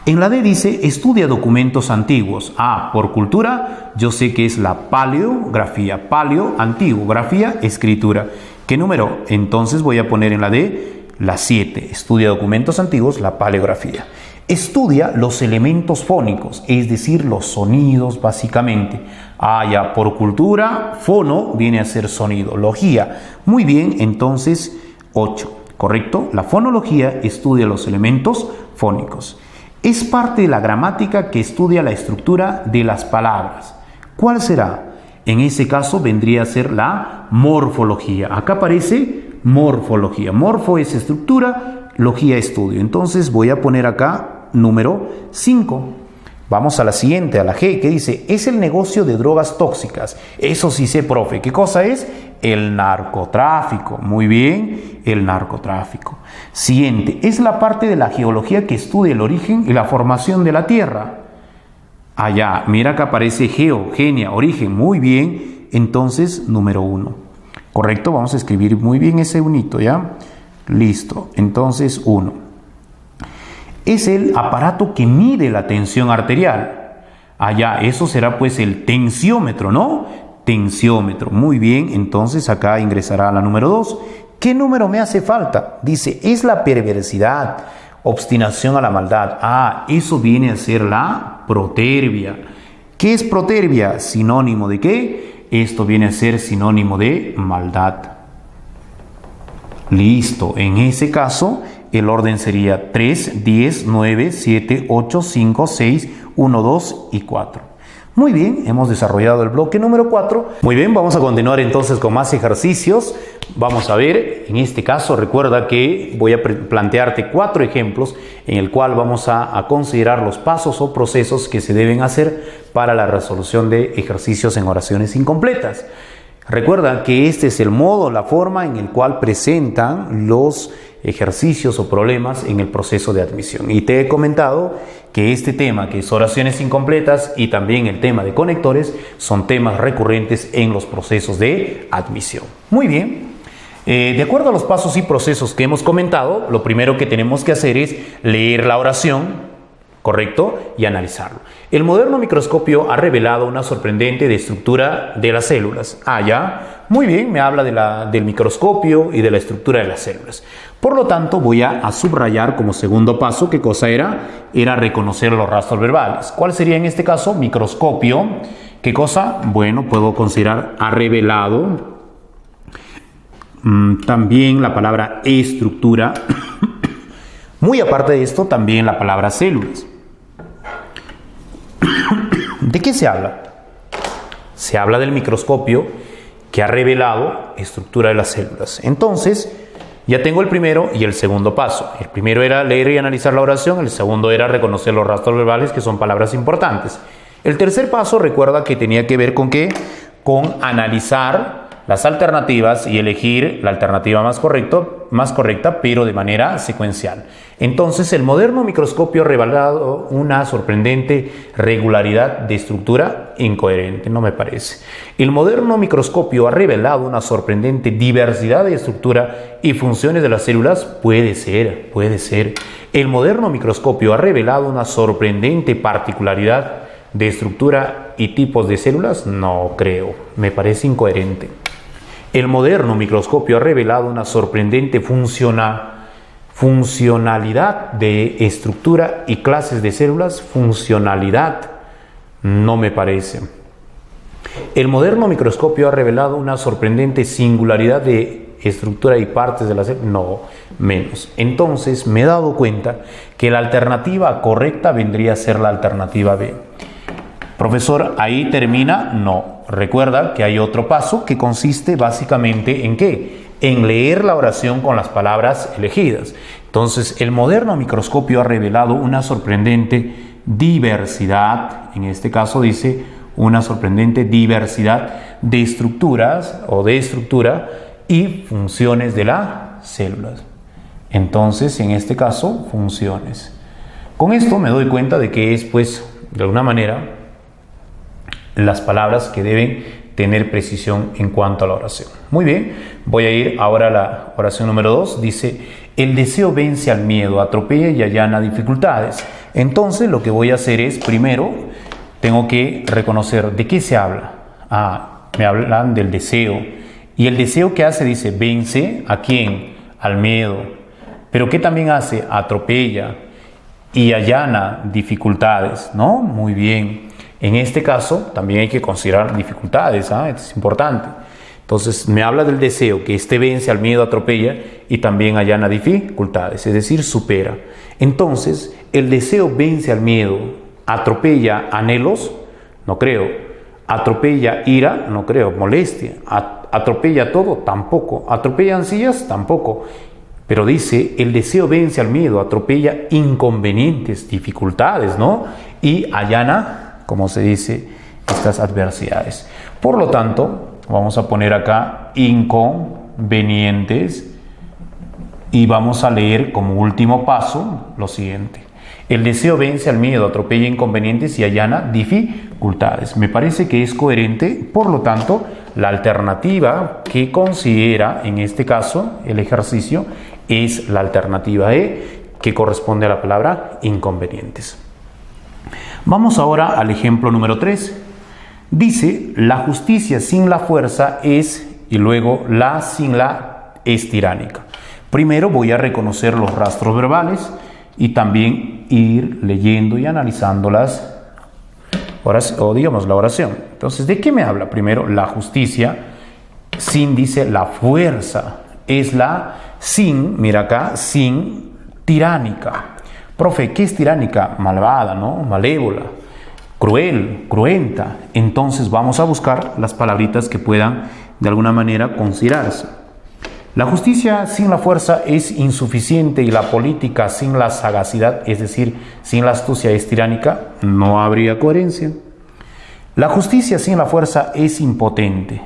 S3: En la D dice, estudia documentos antiguos. Por cultura, yo sé que es la paleografía. Paleo, antiguo, grafía, escritura. ¿Qué número? Entonces voy a poner en la D la 7. Estudia documentos antiguos, la paleografía. Estudia los elementos fónicos, es decir, los sonidos básicamente. Ya por cultura, fono viene a ser sonido. Logía. Muy bien, entonces 8. ¿Correcto? La fonología estudia los elementos fónicos. Es parte de la gramática que estudia la estructura de las palabras. ¿Cuál será? En ese caso vendría a ser la morfología. Acá aparece morfología. Morfo es estructura, logía estudio. Entonces voy a poner acá número 5. Vamos a la siguiente, a la G, que dice, es el negocio de drogas tóxicas. Eso sí sé, profe. ¿Qué cosa es? El narcotráfico. Muy bien, el narcotráfico. Siguiente, es la parte de la geología que estudia el origen y la formación de la Tierra. Allá, mira que aparece geogenia, origen. Muy bien, entonces número 1. ¿Correcto? Vamos a escribir muy bien ese unito, ¿ya? Listo, entonces 1. Es el aparato que mide la tensión arterial. Eso será pues el tensiómetro, ¿no? Tensiómetro. Muy bien, entonces acá ingresará la número 2. ¿Qué número me hace falta? Dice, es la perversidad, obstinación a la maldad. Eso viene a ser la protervia. ¿Qué es protervia? ¿Sinónimo de qué? Esto viene a ser sinónimo de maldad. Listo, en ese caso el orden sería 3, 10, 9, 7, 8, 5, 6, 1, 2 y 4. Muy bien, hemos desarrollado el bloque número 4. Muy bien, vamos a continuar entonces con más ejercicios. Vamos a ver, en este caso recuerda que voy a plantearte 4 ejemplos en el cual vamos a considerar los pasos o procesos que se deben hacer para la resolución de ejercicios en oraciones incompletas. Recuerda que este es el modo, la forma en el cual presentan los ejercicios o problemas en el proceso de admisión. Y te he comentado que este tema, que es oraciones incompletas, y también el tema de conectores, son temas recurrentes en los procesos de admisión. Muy bien. De acuerdo a los pasos y procesos que hemos comentado, lo primero que tenemos que hacer es leer la oración, ¿correcto? Y analizarlo. El moderno microscopio ha revelado una sorprendente estructura de las células. Ah, ya. Muy bien, me habla del microscopio y de la estructura de las células. Por lo tanto, voy a subrayar como segundo paso, ¿qué cosa era? Era reconocer los rastros verbales. ¿Cuál sería en este caso? Microscopio. ¿Qué cosa? Bueno, puedo considerar ha revelado también la palabra estructura. Muy aparte de esto, también la palabra células. ¿De qué se habla? Se habla del microscopio que ha revelado estructura de las células. Entonces, ya tengo el primero y el segundo paso. El primero era leer y analizar la oración, el segundo era reconocer los rastros verbales, que son palabras importantes. El tercer paso, recuerda que tenía que ver con ¿qué? Con analizar las alternativas y elegir la alternativa más correcta, pero de manera secuencial. Entonces, el moderno microscopio ha revelado una sorprendente regularidad de estructura incoherente, no me parece. El moderno microscopio ha revelado una sorprendente diversidad de estructura y funciones de las células, puede ser. El moderno microscopio ha revelado una sorprendente particularidad de estructura y tipos de células, no creo, me parece incoherente. El moderno microscopio ha revelado una sorprendente funcionalidad de estructura y clases de células. Funcionalidad, no me parece. El moderno microscopio ha revelado una sorprendente singularidad de estructura y partes de la célula. No, menos. Entonces me he dado cuenta que la alternativa correcta vendría a ser la alternativa B. Profesor, ¿ahí termina? No. Recuerda que hay otro paso que consiste básicamente ¿en qué? En leer la oración con las palabras elegidas. Entonces, el moderno microscopio ha revelado una sorprendente diversidad, en este caso dice una sorprendente diversidad de estructuras o de estructura y funciones de las células. Entonces, en este caso, funciones. Con esto me doy cuenta de que es, pues, de alguna manera, las palabras que deben tener precisión en cuanto a la oración. Muy bien, voy a ir ahora a la oración número 2. Dice, el deseo vence al miedo, atropella y allana dificultades. Entonces, lo que voy a hacer es, primero, tengo que reconocer de qué se habla. Me hablan del deseo. Y el deseo que hace, dice, vence ¿a quién? Al miedo. Pero ¿qué también hace? Atropella y allana dificultades, ¿no? Muy bien. En este caso, también hay que considerar dificultades, es importante. Entonces, me habla del deseo, que este vence al miedo, atropella y también allana dificultades, es decir, supera. Entonces, el deseo vence al miedo, atropella anhelos, no creo. Atropella ira, no creo. Molestia, atropella todo, tampoco. Atropella ansias, tampoco. Pero dice, el deseo vence al miedo, atropella inconvenientes, dificultades, ¿no? Y allana, como se dice, estas adversidades. Por lo tanto, vamos a poner acá inconvenientes y vamos a leer como último paso lo siguiente. El deseo vence al miedo, atropella inconvenientes y allana dificultades. Me parece que es coherente, por lo tanto, la alternativa que considera en este caso el ejercicio es la alternativa E, que corresponde a la palabra inconvenientes. Vamos ahora al ejemplo número 3. Dice, la justicia sin la fuerza es, y luego la sin la es tiránica. Primero voy a reconocer los rastros verbales y también ir leyendo y analizando la oración. Entonces, ¿de qué me habla? Primero, la justicia sin, dice, la fuerza. Es la sin, mira acá, sin tiránica. Profe, ¿qué es tiránica? Malvada, ¿no? Malévola, cruel, cruenta. Entonces vamos a buscar las palabritas que puedan de alguna manera considerarse. La justicia sin la fuerza es insuficiente y la política sin la sagacidad, es decir, sin la astucia es tiránica, no habría coherencia. La justicia sin la fuerza es impotente,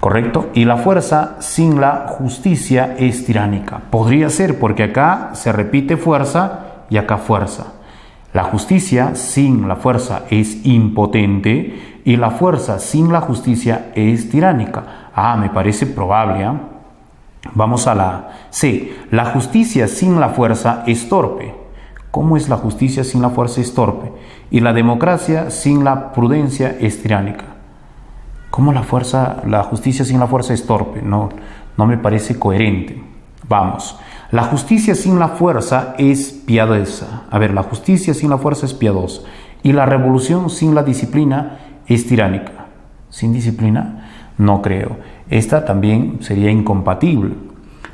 S3: ¿correcto? Y la fuerza sin la justicia es tiránica. Podría ser porque acá se repite fuerza y acá fuerza. La justicia sin la fuerza es impotente y la fuerza sin la justicia es tiránica. Me parece probable, Vamos a la C. La justicia sin la fuerza es torpe. ¿Cómo es la justicia sin la fuerza es torpe? Y la democracia sin la prudencia es tiránica. ¿Cómo la justicia sin la fuerza es torpe? No me parece coherente. Vamos. La justicia sin la fuerza es piadosa. A ver, la justicia sin la fuerza es piadosa. Y la revolución sin la disciplina es tiránica. ¿Sin disciplina? No creo. Esta también sería incompatible.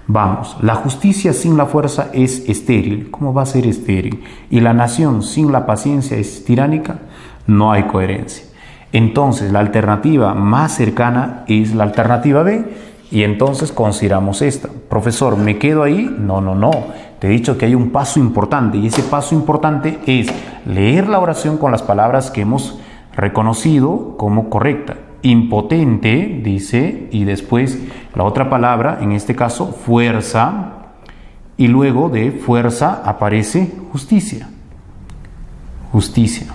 S3: Vamos, la justicia sin la fuerza es estéril. ¿Cómo va a ser estéril? Y la nación sin la paciencia es tiránica. No hay coherencia. Entonces, la alternativa más cercana es la alternativa B. Y entonces consideramos esta. Profesor, ¿me quedo ahí? No. Te he dicho que hay un paso importante. Y ese paso importante es leer la oración con las palabras que hemos reconocido como correcta. Impotente, dice, y después la otra palabra, en este caso, fuerza, y luego de fuerza aparece justicia. Justicia.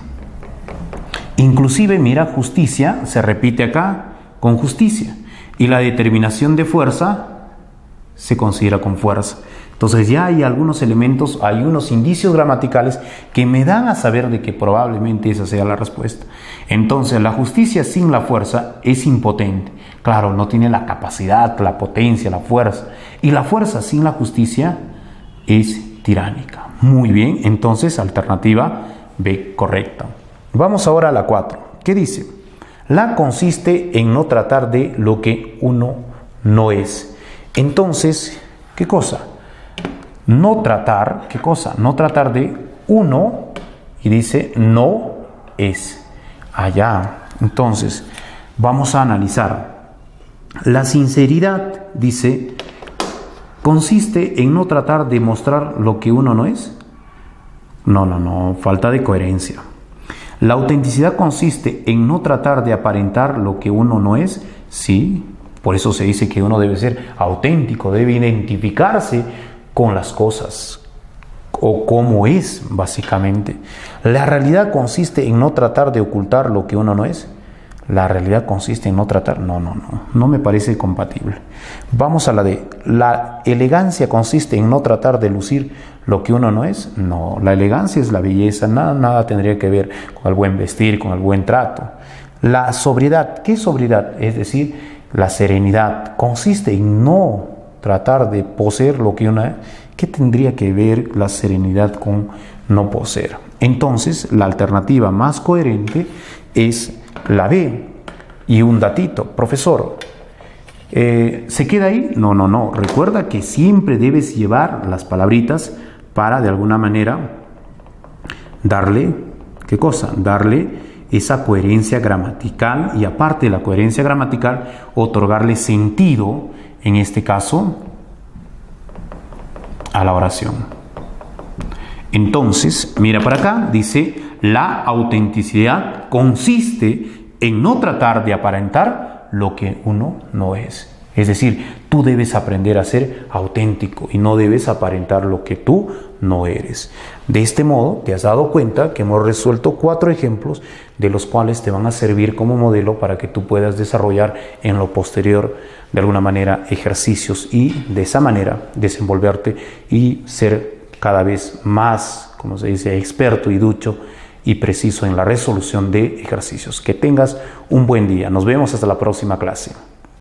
S3: Inclusive, mira, justicia se repite acá con justicia, y la determinación de fuerza se considera con fuerza. Entonces ya hay algunos elementos, hay unos indicios gramaticales que me dan a saber de que probablemente esa sea la respuesta. Entonces la justicia sin la fuerza es impotente. Claro, no tiene la capacidad, la potencia, la fuerza. Y la fuerza sin la justicia es tiránica. Muy bien, entonces alternativa B correcta. Vamos ahora a la 4. ¿Qué dice? La consiste en no tratar de lo que uno no es. Entonces, ¿qué cosa? No tratar, ¿qué cosa? No tratar de uno, y dice no es. Allá. Entonces, vamos a analizar. La sinceridad, dice, consiste en no tratar de mostrar lo que uno no es. No, falta de coherencia. La autenticidad consiste en no tratar de aparentar lo que uno no es. Sí, por eso se dice que uno debe ser auténtico, debe identificarse con las cosas o cómo es, básicamente. La realidad consiste en no tratar de ocultar lo que uno no es. La realidad consiste en no tratar. No me parece compatible. Vamos a la D. La elegancia consiste en no tratar de lucir lo que uno no es. No, la elegancia es la belleza. Nada tendría que ver con el buen vestir, con el buen trato. La sobriedad. ¿Qué es sobriedad? Es decir, la serenidad consiste en no tratar de poseer lo que uno es. ¿Qué tendría que ver la serenidad con no poseer? Entonces, la alternativa más coherente es la B. Y un datito, profesor, ¿se queda ahí? No. Recuerda que siempre debes llevar las palabritas para, de alguna manera, darle, ¿qué cosa? Darle esa coherencia gramatical y, aparte de la coherencia gramatical, otorgarle sentido, en este caso, a la oración. Entonces, mira para acá, dice, la autenticidad consiste en no tratar de aparentar lo que uno no es. Es decir, tú debes aprender a ser auténtico y no debes aparentar lo que tú no eres. De este modo, te has dado cuenta que hemos resuelto 4 ejemplos de los cuales te van a servir como modelo para que tú puedas desarrollar en lo posterior, de alguna manera, ejercicios y de esa manera desenvolverte y ser cada vez más, como se dice, experto y ducho y preciso en la resolución de ejercicios. Que tengas un buen día. Nos vemos hasta la próxima clase.